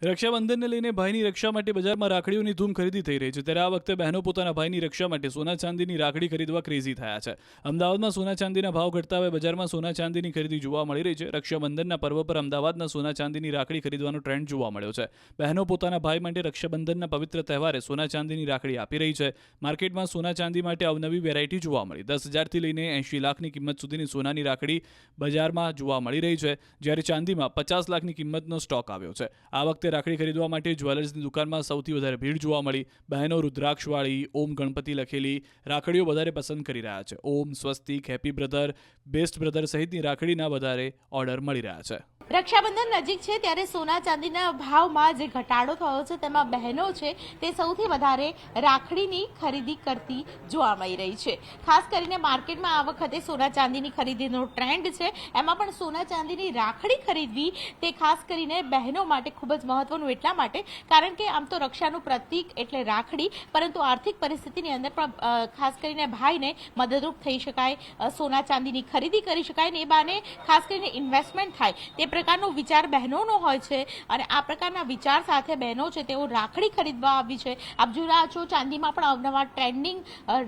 રક્ષાબંધનને લઈને ભાઈની રક્ષા માટે બજારમાં રાખડીઓની ધૂમ ખરીદી થઈ રહી છે ત્યારે આ વખતે બહેનો પોતાના ભાઈની રક્ષા માટે સોના ચાંદીની રાખડી ખરીદવા ક્રેઝી થયા છે। અમદાવાદમાં સોના ચાંદીના ભાવ ઘટતા હવે બજારમાં સોના ચાંદીની ખરીદી જોવા મળી રહી છે। રક્ષાબંધનના પર્વ પર અમદાવાદના સોના ચાંદીની રાખડી ખરીદવાનો ટ્રેન્ડ જોવા મળ્યો છે। બહેનો પોતાના ભાઈ માટે રક્ષાબંધનના પવિત્ર તહેવારે સોના ચાંદીની રાખડી આપી રહી છે। માર્કેટમાં સોના ચાંદી માટે અવનવી વેરાયટી જોવા મળી। 10,000થી લઈને 80 લાખની કિંમત સુધીની સોનાની રાખડી બજારમાં જોવા મળી રહી છે, જ્યારે ચાંદીમાં 50 લાખની કિંમતનો સ્ટોક આવ્યો છે। આ વખતે રાખડી ખરીદવા માટે જ્વેલર્સની દુકાનમાં સૌથી વધારે ભીડ જોવા મળી। બહેનો રુદ્રાક્ષવાળી, ઓમ ગણપતિ લખેલી રાખડીઓ વધારે પસંદ કરી રહ્યા છે। ઓમ, સ્વસ્તિક, હેપી બ્રધર, બેસ્ટ બ્રધર સહિતની રાખડીના વધારે ઓર્ડર મળી રહ્યા છે। રક્ષાબંધન નજીક છે ત્યારે સોના ચાંદીના ભાવમાં જે ઘટાડો થયો છે તેમાં બહેનો છે તે સૌથી વધારે રાખડીની ખરીદી કરતી જોવા મળી રહી છે। ખાસ કરીને માર્કેટમાં આ વખતે સોના ચાંદીની ખરીદીનો ટ્રેન્ડ છે, એમાં પણ સોના ચાંદીની રાખડી ખરીદવી તે ખાસ કરીને બહેનો માટે ખૂબ જ મહત્વનું એટલા માટે કારણ કે આમ તો રક્ષાનું પ્રતીક એટલે રાખડી, પરંતુ આર્થિક પરિસ્થિતિની અંદર પણ ખાસ કરીને ભાઈને મદદરૂપ થઈ શકાય, સોના ચાંદીની ખરીદી કરી શકાય ને એ બાને ખાસ કરીને ઇન્વેસ્ટમેન્ટ થાય તે પ્રકારનો વિચાર બહેનોનો હોય છે અને આ પ્રકારના વિચાર સાથે બહેનો છે તેઓ રાખડી ખરીદવા આવી છે। આપ જોઈ રહ્યા છો ચાંદીમાં પણ અવનવા ટ્રેન્ડિંગ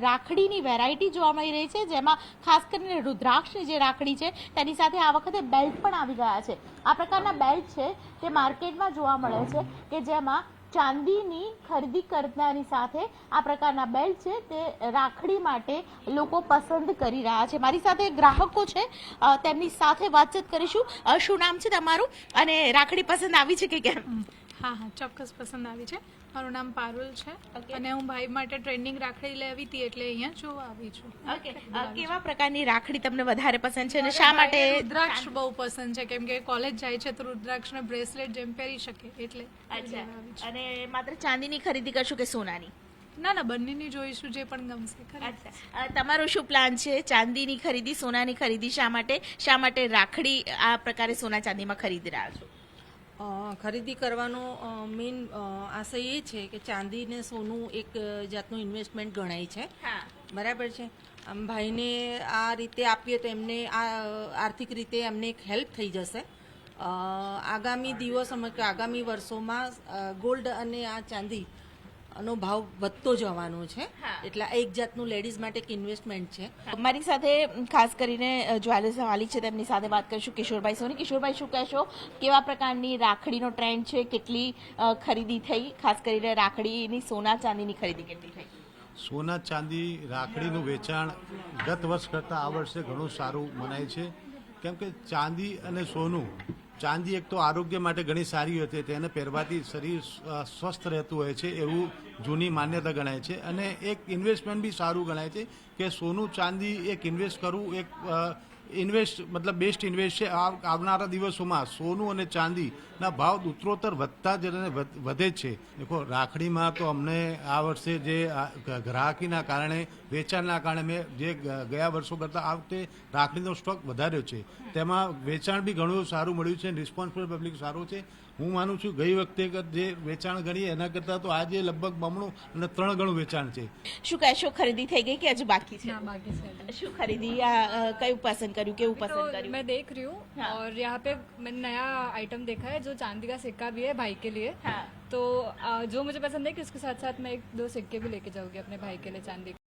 રાખડીની વેરાયટી જોવા મળી રહી છે, જેમાં ખાસ કરીને રુદ્રાક્ષની જે રાખડી છે તેની સાથે આ વખતે બેલ્ટ પણ આવી ગયા છે। આ પ્રકારના બેલ્ટ છે તે માર્કેટમાં જોવા મળે છે કે જેમાં ચાંદીની ખરીદી કરનારની સાથે આ પ્રકારના બેલ્ટ છે તે રાખડી માટે લોકો પસંદ કરી રહ્યા છે। મારી સાથે ગ્રાહકો છે, તેમની સાથે વાતચીત કરીશું। શું નામ છે તમારું અને રાખડી પસંદ આવી છે કે કેમ? હા, ચોક્કસ પસંદ આવી છે। મારું નામ પારુલ છે અને હું ભાઈ માટે ટ્રેન્ડિંગ રાખડી લેવી હતી એટલે અહીંયા જોવા આવી છું। ઓકે, કેવા પ્રકારની રાખડી તમને વધારે પસંદ છે અને શા માટે? રુદ્રાક્ષ બહુ પસંદ છે, કેમ કે કોલેજ જાય છે તો રુદ્રાક્ષને બ્રેસલેટ જેમ પહેરી શકે એટલે। અચ્છા, અને માત્ર ચાંદીની ખરીદી કરશું કે સોનાની? ના, બંનેની જોઈશું, જે પણ ગમશે। અચ્છા, તમારો શું પ્લાન છે? ચાંદીની ખરીદી, સોનાની ખરીદી, શા માટે રાખડી આ પ્રકારે સોના ચાંદીમાં ખરીદી રહ્યા છો? ખરીદી કરવાનો મેઇન આશય એ છે કે ચાંદી ને સોનું એક જાતનું ઇન્વેસ્ટમેન્ટ ગણાય છે, બરાબર છે। આમ ભાઈને આ રીતે આપીએ તો એમને આ આર્થિક રીતે એમને એક હેલ્પ થઈ જશે। આગામી દિવસોમાં કે આગામી વર્ષોમાં ગોલ્ડ અને આ ચાંદી નો ભાવ વધતો જવાનો છે, એટલે એક જાતનું લેડીઝ માટે એક ઇન્વેસ્ટમેન્ટ છે। મારી સાથે ખાસ કરીને જ્વેલર્સ માલિક છે, તેમની સાથે વાત કરીશું। કિશોરભાઈ સોની, કિશોરભાઈ શું કહેશો, કેવા પ્રકારની રાખડીનો ટ્રેન્ડ છે, કેટલી ખરીદી થઈ, ખાસ કરીને રાખડીની સોના ચાંદીની ખરીદી કેટલી થઈ? સોના ચાંદી રાખડીનું વેચાણ ગત વર્ષ કરતાં આ વર્ષે ઘણું સારું મનાય છે, કેમ કે ચાંદી અને સોનું, ચાંદી એક તો આરોગ્ય માટે ઘણી સારી હોય છે, તેને પહેરવાથી શરીર સ્વસ્થ રહેતું હોય છે એવું જૂની માન્યતા ગણાય છે, અને એક ઇન્વેસ્ટમેન્ટ બી સારું ગણાય છે કે સોનું ચાંદી એક ઇન્વેસ્ટ કરવું, એક ઇન્વેસ્ટ મતલબ બેસ્ટ ઇન્વેસ્ટ છે। આવનારા દિવસોમાં સોનું અને ચાંદીના ભાવ ઉત્તરોત્તર વધતા જ અને વધે જ છે। દેખો, રાખડીમાં તો અમને આ વર્ષે જે ગ્રાહકીના કારણે, વેચાણના કારણે મેં જે ગયા વર્ષો કરતાં આ વખતે રાખડીનો સ્ટોક વધાર્યો છે, તેમાં વેચાણ બી ઘણું સારું મળ્યું છે, રિસ્પોન્સિબલ પબ્લિક સારું છે। હું માનું છું ગઈ વખતે જે વેચાણ ગણીએ એના કરતાં તો આજે લગભગ બમણું અને 3 ગણું વેચાણ છે। શું કહેશો, ખરીદી થઈ ગઈ કે હજુ બાકી છે? बाकी से શું ખરીદી, કયું પસંદ કર્યું, કેવું પસંદ तो કર્યું? मैं देख रही हूँ और यहाँ पे मैंने नया आइटम देखा है जो चांदी का सिक्का भी है भाई के लिए। हाँ। तो जो मुझे पसंद है कि उसके साथ साथ मैं 1-2 सिक्के भी लेके जाऊंगी अपने भाई के लिए चांदी के।